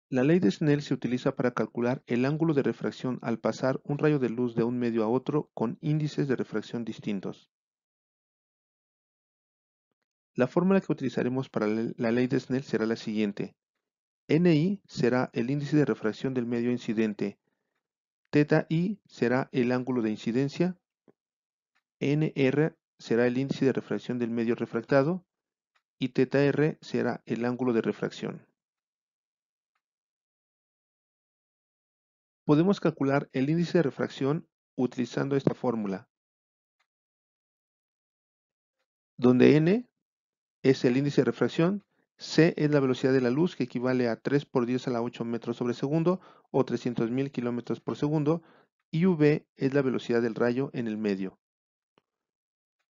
La ley de Snell se utiliza para calcular el ángulo de refracción al pasar un rayo de luz de un medio a otro con índices de refracción distintos. La fórmula que utilizaremos para la ley de Snell será la siguiente. Ni será el índice de refracción del medio incidente, θi será el ángulo de incidencia, Nr será el índice de refracción del medio refractado y θr será el ángulo de refracción. Podemos calcular el índice de refracción utilizando esta fórmula, donde n es el índice de refracción, c es la velocidad de la luz que equivale a 3 por 10 a la 8 metros sobre segundo o 300.000 kilómetros por segundo y v es la velocidad del rayo en el medio.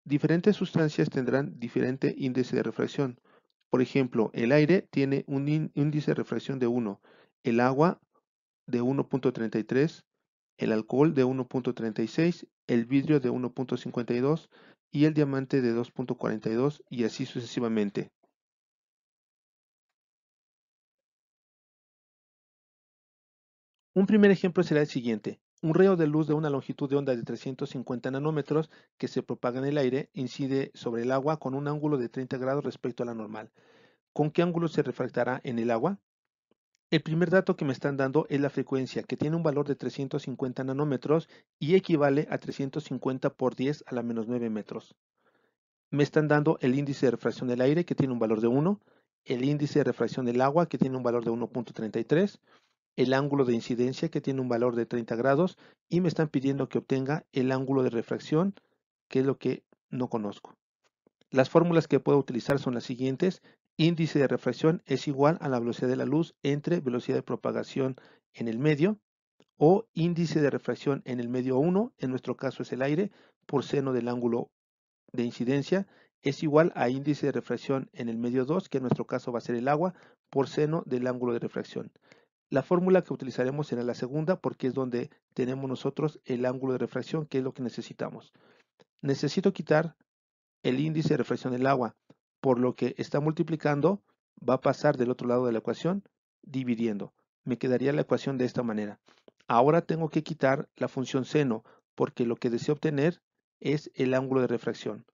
Diferentes sustancias tendrán diferente índice de refracción. Por ejemplo, el aire tiene un índice de refracción de 1, el agua de 1.33, el alcohol de 1.36, el vidrio de 1.52 y el diamante de 2.42 y así sucesivamente. Un primer ejemplo será el siguiente. Un rayo de luz de una longitud de onda de 350 nanómetros que se propaga en el aire incide sobre el agua con un ángulo de 30 grados respecto a la normal. ¿Con qué ángulo se refractará en el agua? El primer dato que me están dando es la frecuencia, que tiene un valor de 350 nanómetros y equivale a 350 por 10 a la menos 9 metros. Me están dando el índice de refracción del aire, que tiene un valor de 1, el índice de refracción del agua, que tiene un valor de 1.33, el ángulo de incidencia, que tiene un valor de 30 grados, y me están pidiendo que obtenga el ángulo de refracción, que es lo que no conozco. Las fórmulas que puedo utilizar son las siguientes. Índice de refracción es igual a la velocidad de la luz entre velocidad de propagación en el medio, o índice de refracción en el medio 1, en nuestro caso es el aire, por seno del ángulo de incidencia, es igual a índice de refracción en el medio 2, que en nuestro caso va a ser el agua, por seno del ángulo de refracción. La fórmula que utilizaremos será la segunda porque es donde tenemos nosotros el ángulo de refracción, que es lo que necesitamos. Necesito quitar el índice de refracción del agua, por lo que está multiplicando, va a pasar del otro lado de la ecuación, dividiendo. Me quedaría la ecuación de esta manera. Ahora tengo que quitar la función seno, porque lo que deseo obtener es el ángulo de refracción.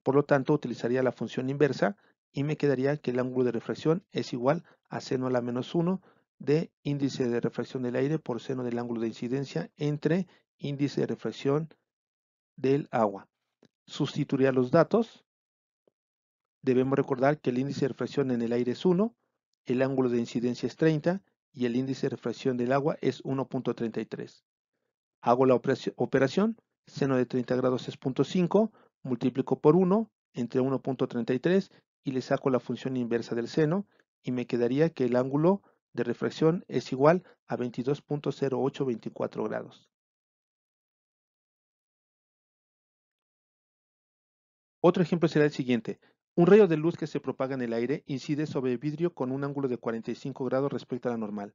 Por lo tanto, utilizaría la función inversa y me quedaría que el ángulo de refracción es igual a seno a la menos 1 de índice de refracción del aire por seno del ángulo de incidencia entre índice de refracción del agua. Sustituiría los datos. Debemos recordar que el índice de refracción en el aire es 1, el ángulo de incidencia es 30 y el índice de refracción del agua es 1.33. Hago la operación, seno de 30 grados es 0.5, multiplico por 1 entre 1.33 y le saco la función inversa del seno y me quedaría que el ángulo de refracción es igual a 22.0824 grados. Otro ejemplo será el siguiente. Un rayo de luz que se propaga en el aire incide sobre el vidrio con un ángulo de 45 grados respecto a la normal.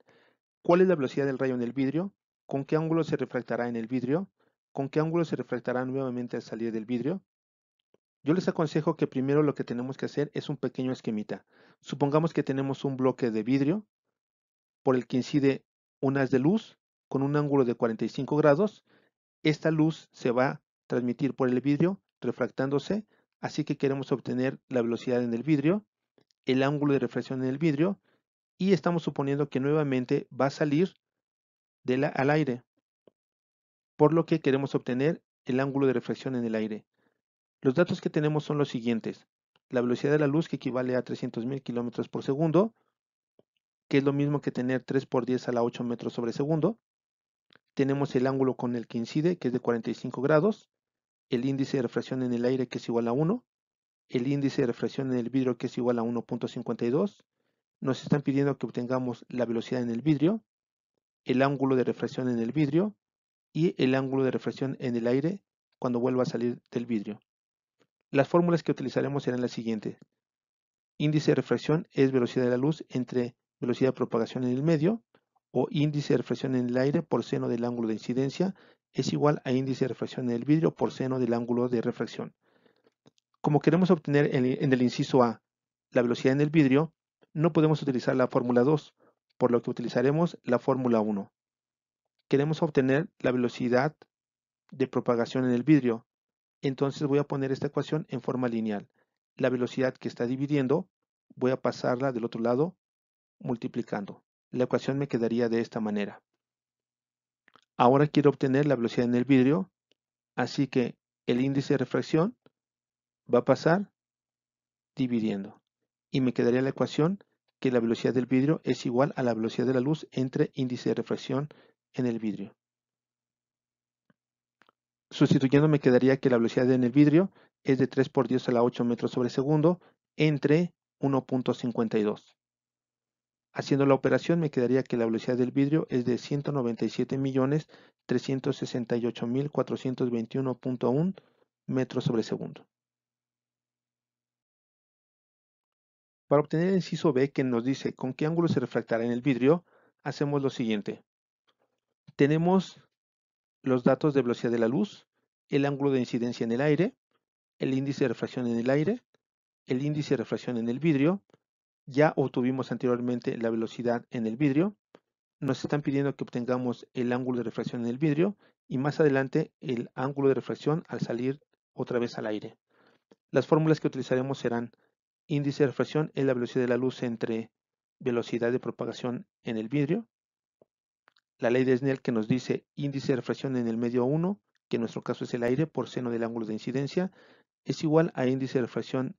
¿Cuál es la velocidad del rayo en el vidrio? ¿Con qué ángulo se refractará en el vidrio? ¿Con qué ángulo se refractará nuevamente al salir del vidrio? Yo les aconsejo que primero lo que tenemos que hacer es un pequeño esquemita. Supongamos que tenemos un bloque de vidrio por el que incide un haz de luz con un ángulo de 45 grados. Esta luz se va a transmitir por el vidrio refractándose, así que queremos obtener la velocidad en el vidrio, el ángulo de refracción en el vidrio y estamos suponiendo que nuevamente va a salir al aire, por lo que queremos obtener el ángulo de refracción en el aire. Los datos que tenemos son los siguientes. La velocidad de la luz, que equivale a 300.000 kilómetros por segundo, que es lo mismo que tener 3 por 10 a la 8 metros sobre segundo. Tenemos el ángulo con el que incide, que es de 45 grados. El índice de refracción en el aire, que es igual a 1. El índice de refracción en el vidrio, que es igual a 1.52. Nos están pidiendo que obtengamos la velocidad en el vidrio, el ángulo de refracción en el vidrio y el ángulo de refracción en el aire cuando vuelva a salir del vidrio. Las fórmulas que utilizaremos serán las siguientes. Índice de refracción es velocidad de la luz entre velocidad de propagación en el medio, o índice de refracción en el aire por seno del ángulo de incidencia es igual a índice de refracción en el vidrio por seno del ángulo de refracción. Como queremos obtener en el inciso A la velocidad en el vidrio, no podemos utilizar la fórmula 2, por lo que utilizaremos la fórmula 1. Queremos obtener la velocidad de propagación en el vidrio. Entonces voy a poner esta ecuación en forma lineal. La velocidad que está dividiendo, voy a pasarla del otro lado multiplicando. La ecuación me quedaría de esta manera. Ahora quiero obtener la velocidad en el vidrio, así que el índice de refracción va a pasar dividiendo. Y me quedaría la ecuación que la velocidad del vidrio es igual a la velocidad de la luz entre índice de refracción en el vidrio. Sustituyendo me quedaría que la velocidad en el vidrio es de 3 por 10 a la 8 metros sobre segundo entre 1.52. Haciendo la operación me quedaría que la velocidad del vidrio es de 197.368.421.1 metros sobre segundo. Para obtener el inciso B que nos dice con qué ángulo se refractará en el vidrio, hacemos lo siguiente. Tenemos los datos de velocidad de la luz, el ángulo de incidencia en el aire, el índice de refracción en el aire, el índice de refracción en el vidrio. Ya obtuvimos anteriormente la velocidad en el vidrio. Nos están pidiendo que obtengamos el ángulo de refracción en el vidrio y más adelante el ángulo de refracción al salir otra vez al aire. Las fórmulas que utilizaremos serán índice de refracción es la velocidad de la luz entre velocidad de propagación en el vidrio, la ley de Snell que nos dice índice de refracción en el medio 1, que en nuestro caso es el aire por seno del ángulo de incidencia, es igual a índice de refracción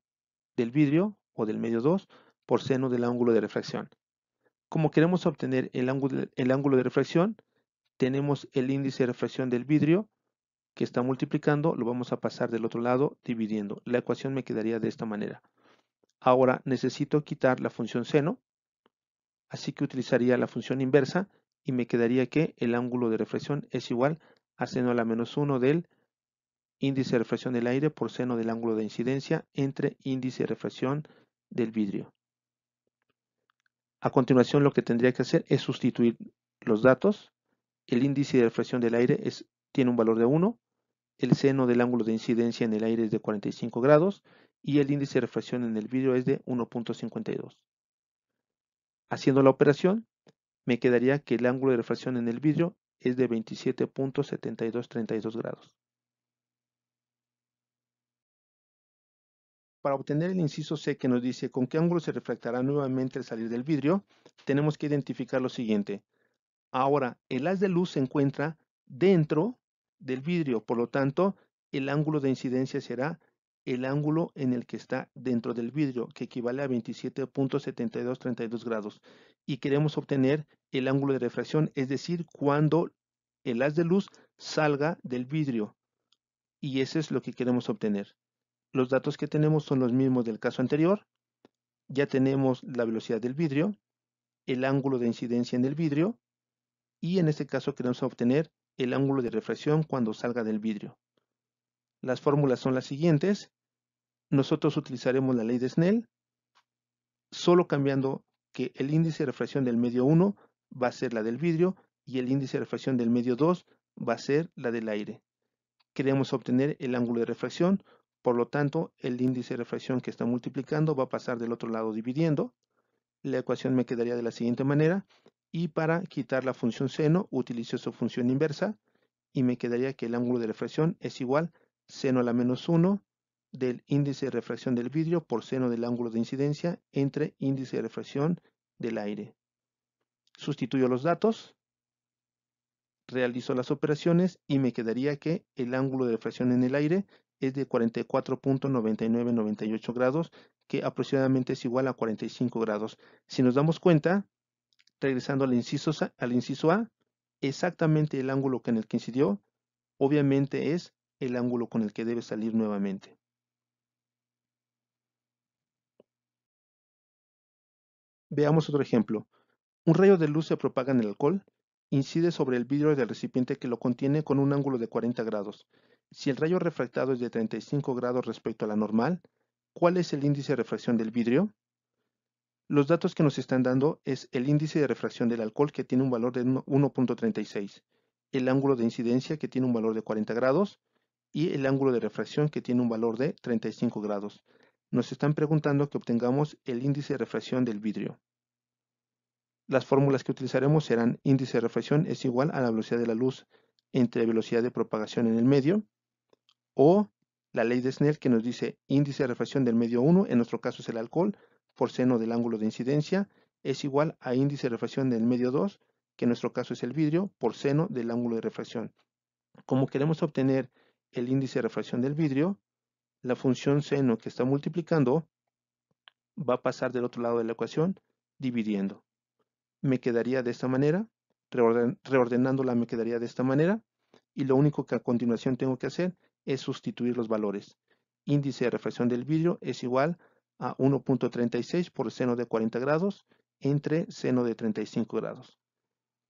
del vidrio o del medio 2 por seno del ángulo de refracción. Como queremos obtener el ángulo de refracción, tenemos el índice de refracción del vidrio que está multiplicando, lo vamos a pasar del otro lado dividiendo. La ecuación me quedaría de esta manera. Ahora necesito quitar la función seno, así que utilizaría la función inversa y me quedaría que el ángulo de refracción es igual a seno a la menos 1 del índice de refracción del aire por seno del ángulo de incidencia entre índice de refracción del vidrio. A continuación lo que tendría que hacer es sustituir los datos. El índice de refracción del aire tiene un valor de 1, el seno del ángulo de incidencia en el aire es de 45 grados y el índice de refracción en el vidrio es de 1.52. Haciendo la operación, me quedaría que el ángulo de refracción en el vidrio es de 27.7232 grados. Para obtener el inciso C que nos dice con qué ángulo se refractará nuevamente al salir del vidrio, tenemos que identificar lo siguiente. Ahora, el haz de luz se encuentra dentro del vidrio, por lo tanto, el ángulo de incidencia será el ángulo en el que está dentro del vidrio, que equivale a 27.7232 grados. Y queremos obtener el ángulo de refracción, es decir, cuando el haz de luz salga del vidrio. Y eso es lo que queremos obtener. Los datos que tenemos son los mismos del caso anterior. Ya tenemos la velocidad del vidrio, el ángulo de incidencia en el vidrio, y en este caso queremos obtener el ángulo de refracción cuando salga del vidrio. Las fórmulas son las siguientes. Nosotros utilizaremos la ley de Snell, solo cambiando que el índice de refracción del medio 1 va a ser la del vidrio y el índice de refracción del medio 2 va a ser la del aire. Queremos obtener el ángulo de refracción, por lo tanto el índice de refracción que está multiplicando va a pasar del otro lado dividiendo. La ecuación me quedaría de la siguiente manera y para quitar la función seno utilizo su función inversa y me quedaría que el ángulo de refracción es igual seno a la menos 1 del índice de refracción del vidrio por seno del ángulo de incidencia entre índice de refracción del aire. Sustituyo los datos, realizo las operaciones y me quedaría que el ángulo de refracción en el aire es de 44.9998 grados, que aproximadamente es igual a 45 grados. Si nos damos cuenta, regresando al inciso A, exactamente el ángulo en el que incidió, obviamente es el ángulo con el que debe salir nuevamente. Veamos otro ejemplo. Un rayo de luz se propaga en el alcohol, incide sobre el vidrio del recipiente que lo contiene con un ángulo de 40 grados. Si el rayo refractado es de 35 grados respecto a la normal, ¿cuál es el índice de refracción del vidrio? Los datos que nos están dando es el índice de refracción del alcohol que tiene un valor de 1.36, el ángulo de incidencia que tiene un valor de 40 grados y el ángulo de refracción que tiene un valor de 35 grados. Nos están preguntando que obtengamos el índice de refracción del vidrio. Las fórmulas que utilizaremos serán índice de refracción es igual a la velocidad de la luz entre velocidad de propagación en el medio, o la ley de Snell, que nos dice índice de refracción del medio 1, en nuestro caso es el alcohol, por seno del ángulo de incidencia, es igual a índice de refracción del medio 2, que en nuestro caso es el vidrio, por seno del ángulo de refracción. Como queremos obtener el índice de refracción del vidrio, la función seno que está multiplicando va a pasar del otro lado de la ecuación dividiendo. Me quedaría de esta manera, reordenándola me quedaría de esta manera, y lo único que a continuación tengo que hacer es sustituir los valores. Índice de refracción del vidrio es igual a 1.36 por seno de 40 grados entre seno de 35 grados.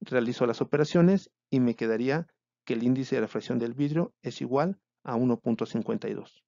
Realizo las operaciones y me quedaría que el índice de refracción del vidrio es igual a 1.52.